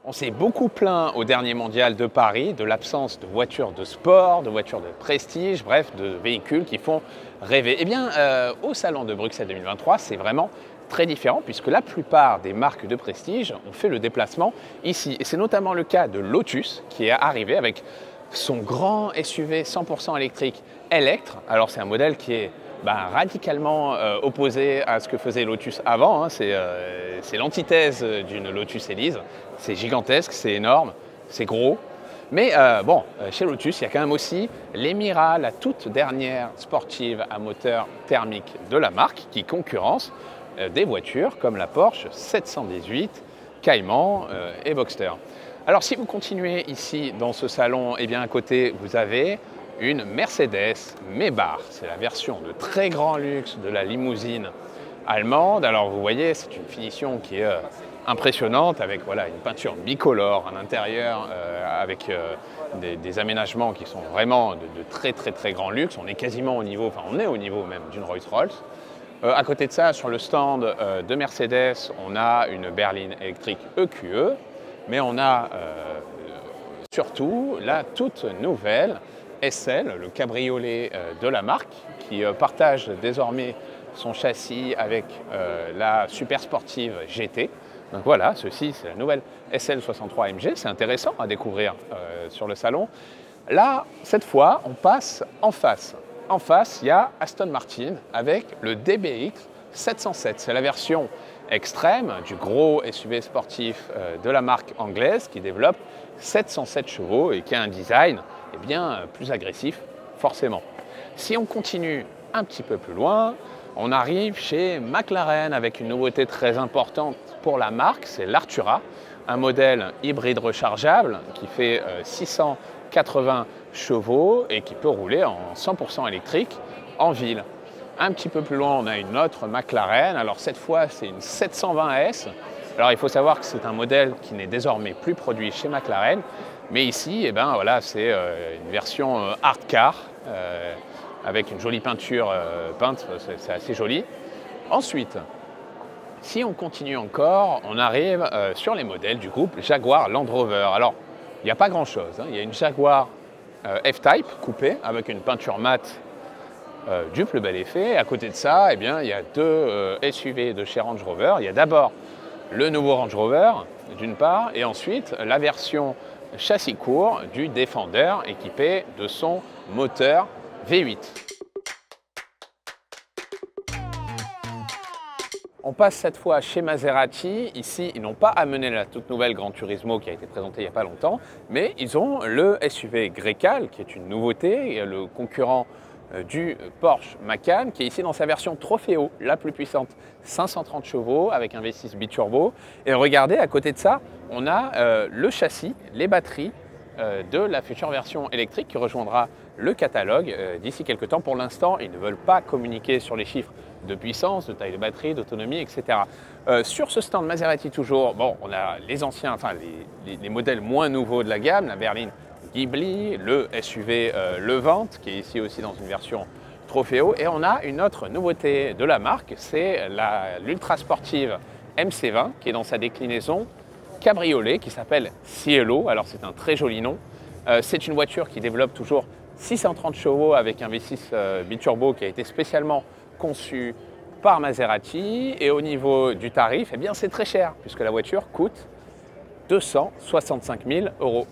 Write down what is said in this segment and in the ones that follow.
On s'est beaucoup plaint au dernier mondial de Paris de l'absence de voitures de sport, de voitures de prestige, bref, de véhicules qui font rêver. Eh bien, au Salon de Bruxelles 2023, c'est vraiment très différent puisque la plupart des marques de prestige ont fait le déplacement ici. Et c'est notamment le cas de Lotus qui est arrivé avec son grand SUV 100% électrique Electre. Alors c'est un modèle qui est radicalement opposé à ce que faisait Lotus avant. Hein. C'est l'antithèse d'une Lotus Elise. C'est gigantesque, c'est énorme, c'est gros. Mais chez Lotus, il y a quand même aussi l'Emira, la toute dernière sportive à moteur thermique de la marque, qui concurrence des voitures comme la Porsche 718, Cayman et Boxster. Alors si vous continuez ici dans ce salon, eh bien à côté vous avez une Mercedes Maybach. C'est la version de très grand luxe de la limousine allemande. Alors vous voyez, c'est une finition qui est impressionnante avec une peinture bicolore, un intérieur avec des aménagements qui sont vraiment de très grand luxe. On est quasiment au niveau, on est au niveau même d'une Rolls-Royce. À côté de ça, sur le stand de Mercedes, on a une berline électrique EQE, mais on a surtout la toute nouvelle SL, le cabriolet de la marque, qui partage désormais son châssis avec la super sportive GT. Donc voilà, ceci c'est la nouvelle SL63 AMG, c'est intéressant à découvrir sur le salon. Là, cette fois, on passe en face. En face, il y a Aston Martin avec le DBX 707. C'est la version extrême du gros SUV sportif de la marque anglaise qui développe 707 chevaux et qui a un design plus agressif, forcément. Si on continue un petit peu plus loin, on arrive chez McLaren avec une nouveauté très importante pour la marque, c'est l'Artura, un modèle hybride rechargeable qui fait 680 chevaux et qui peut rouler en 100% électrique en ville. Un petit peu plus loin, on a une autre McLaren. Alors cette fois, c'est une 720S. Alors il faut savoir que c'est un modèle qui n'est désormais plus produit chez McLaren. Mais ici, c'est une version hard car avec une jolie peinture peinte, c'est assez joli. Ensuite, si on continue encore, on arrive sur les modèles du groupe Jaguar Land Rover. Alors, il n'y a pas grand-chose. Il y a une Jaguar F-Type coupée avec une peinture mate du plus bel effet. À côté de ça, il y a deux SUV de chez Range Rover. Il y a d'abord le nouveau Range Rover, d'une part, et ensuite la version châssis court du Defender équipé de son moteur V8. On passe cette fois chez Maserati. Ici, ils n'ont pas amené la toute nouvelle Gran Turismo qui a été présentée il n'y a pas longtemps, mais ils ont le SUV Grecale qui est une nouveauté, le concurrent du Porsche Macan qui est ici dans sa version Trofeo, la plus puissante, 530 chevaux avec un V6 biturbo. Et regardez, à côté de ça, on a le châssis, les batteries de la future version électrique qui rejoindra le catalogue d'ici quelques temps. Pour l'instant, ils ne veulent pas communiquer sur les chiffres de puissance, de taille de batterie, d'autonomie, etc. Sur ce stand Maserati toujours, on a les anciens, les modèles moins nouveaux de la gamme, la berline Ghibli, le SUV Levante qui est ici aussi dans une version Trofeo, et on a une autre nouveauté de la marque, c'est l'ultra sportive MC20 qui est dans sa déclinaison cabriolet qui s'appelle Cielo. Alors c'est un très joli nom. C'est une voiture qui développe toujours 630 chevaux avec un V6 biturbo qui a été spécialement conçu par Maserati, et au niveau du tarif, c'est très cher puisque la voiture coûte 265 000 €.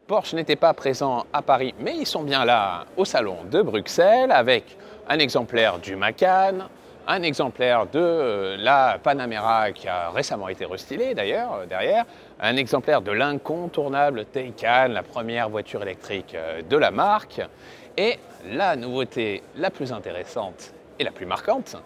Porsche n'était pas présent à Paris, mais ils sont bien là au salon de Bruxelles avec un exemplaire du Macan, un exemplaire de la Panamera qui a récemment été restylée d'ailleurs derrière, un exemplaire de l'incontournable Taycan, la première voiture électrique de la marque, et la nouveauté la plus intéressante et la plus marquante,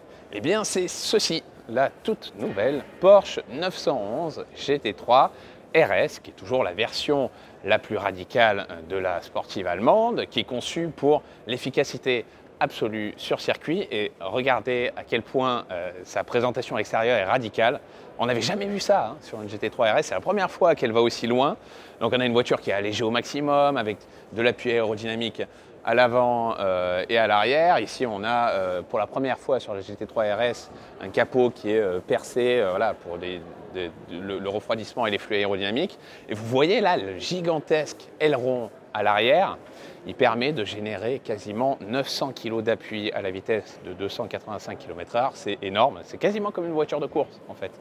c'est ceci, la toute nouvelle Porsche 911 GT3 RS, qui est toujours la version la plus radicale de la sportive allemande, qui est conçue pour l'efficacité absolue sur circuit. Et regardez à quel point sa présentation extérieure est radicale. On n'avait jamais vu ça sur une GT3 RS, c'est la première fois qu'elle va aussi loin. Donc on a une voiture qui est allégée au maximum, avec de l'appui aérodynamique à l'avant et à l'arrière. Ici, on a pour la première fois sur la GT3 RS un capot qui est percé voilà, pour le refroidissement et les flux aérodynamiques. Et vous voyez là le gigantesque aileron à l'arrière. Il permet de générer quasiment 900 kg d'appui à la vitesse de 285 km/h. C'est énorme, c'est quasiment comme une voiture de course en fait.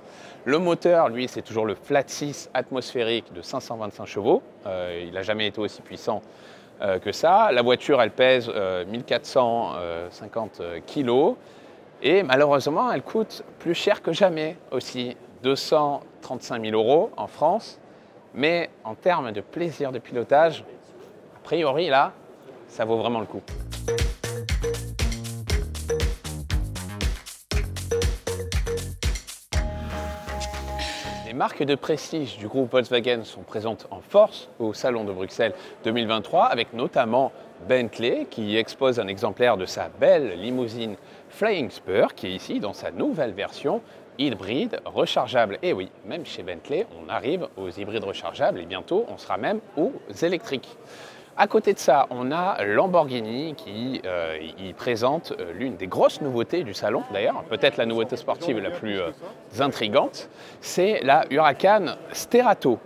Le moteur, lui, c'est toujours le flat 6 atmosphérique de 525 chevaux. Il n'a jamais été aussi puissant que ça. La voiture, elle pèse 1450 kg et malheureusement, elle coûte plus cher que jamais aussi, 235 000 € en France. Mais en termes de plaisir de pilotage, a priori, là, ça vaut vraiment le coup. Les marques de prestige du groupe Volkswagen sont présentes en force au Salon de Bruxelles 2023, avec notamment Bentley, qui expose un exemplaire de sa belle limousine Flying Spur, qui est ici dans sa nouvelle version hybride rechargeable. Et oui, même chez Bentley, on arrive aux hybrides rechargeables et bientôt, on sera même aux électriques. À côté de ça, on a Lamborghini qui y présente l'une des grosses nouveautés du salon, d'ailleurs, peut-être la nouveauté sportive la plus intrigante, c'est la Huracan Sterato.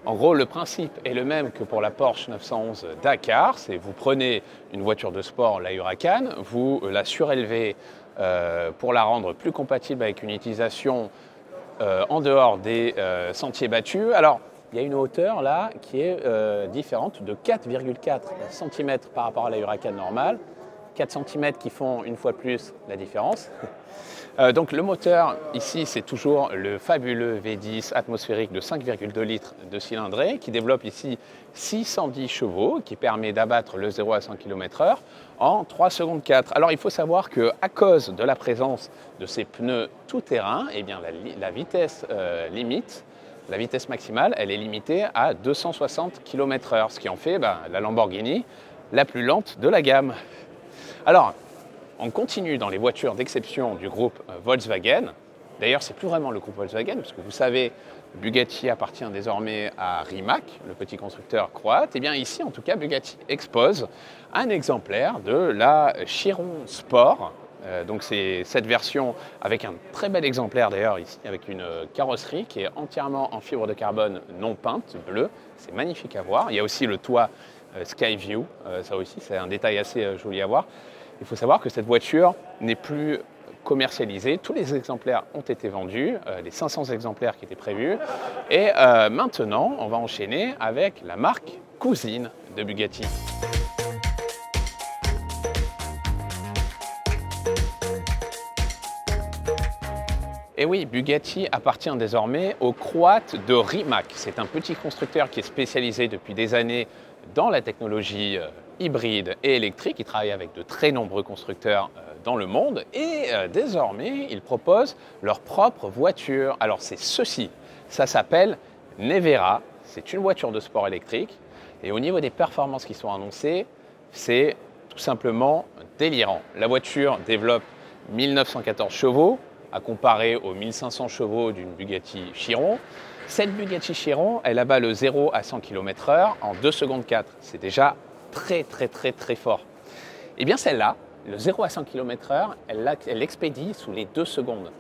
En gros, le principe est le même que pour la Porsche 911 Dakar, c'est vous prenez une voiture de sport, la Huracan, vous la surélevez pour la rendre plus compatible avec une utilisation en dehors des sentiers battus. Alors, il y a une hauteur là qui est différente de 4,4 cm par rapport à la Huracan normale. 4 cm qui font une fois de plus la différence. Donc le moteur ici c'est toujours le fabuleux V10 atmosphérique de 5,2 litres de cylindrée qui développe ici 610 chevaux qui permet d'abattre le 0 à 100 km/h en 3 secondes 4. Alors il faut savoir qu'à cause de la présence de ces pneus tout-terrain, eh bien la vitesse limite, la vitesse maximale, elle est limitée à 260 km/h, ce qui en fait la Lamborghini la plus lente de la gamme. Alors, on continue dans les voitures d'exception du groupe Volkswagen. D'ailleurs, c'est plus vraiment le groupe Volkswagen, parce que vous savez, Bugatti appartient désormais à Rimac, le petit constructeur croate. Et bien ici, en tout cas, Bugatti expose un exemplaire de la Chiron Sport. Donc c'est cette version avec un très bel exemplaire d'ailleurs ici, avec une carrosserie qui est entièrement en fibre de carbone non peinte, bleue. C'est magnifique à voir. Il y a aussi le toit Skyview, ça aussi c'est un détail assez joli à voir. Il faut savoir que cette voiture n'est plus commercialisée. Tous les exemplaires ont été vendus, les 500 exemplaires qui étaient prévus. Et maintenant, on va enchaîner avec la marque cousine de Bugatti. Et oui, Bugatti appartient désormais aux Croates de Rimac. C'est un petit constructeur qui est spécialisé depuis des années dans la technologie hybride et électrique. Ils travaillent avec de très nombreux constructeurs dans le monde et désormais, ils proposent leur propre voiture. Alors c'est ceci, ça s'appelle Nevera. C'est une voiture de sport électrique et au niveau des performances qui sont annoncées, c'est tout simplement délirant. La voiture développe 1914 chevaux à comparer aux 1500 chevaux d'une Bugatti Chiron. Cette Bugatti Chiron, elle abat le 0 à 100 km/h en 2 secondes 4. C'est déjà très fort. Et bien celle-là, le 0 à 100 km/h, elle l'expédie sous les 2 secondes.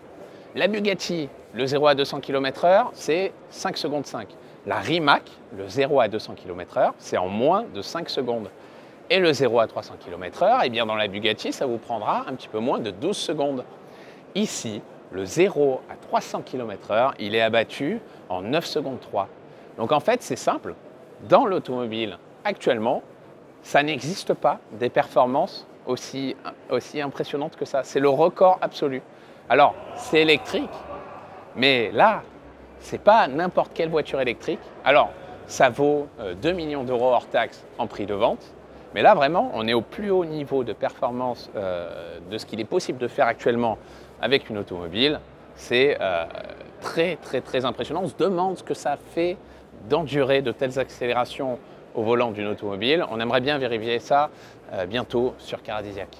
La Bugatti, le 0 à 200 km/h, c'est 5 secondes 5. La Rimac, le 0 à 200 km/h, c'est en moins de 5 secondes. Et le 0 à 300 km/h, eh bien dans la Bugatti, ça vous prendra un petit peu moins de 12 secondes. Ici, le 0 à 300 km/h, il est abattu en 9 secondes 3. Donc en fait, c'est simple. Dans l'automobile, actuellement, ça n'existe pas des performances aussi impressionnantes que ça. C'est le record absolu. Alors, c'est électrique, mais là, c'est pas n'importe quelle voiture électrique. Alors, ça vaut 2 millions d'euros hors taxe en prix de vente. Mais là, vraiment, on est au plus haut niveau de performance de ce qu'il est possible de faire actuellement avec une automobile. C'est très impressionnant. On se demande ce que ça fait d'endurer de telles accélérations au volant d'une automobile. On aimerait bien vérifier ça bientôt sur Caradisiac.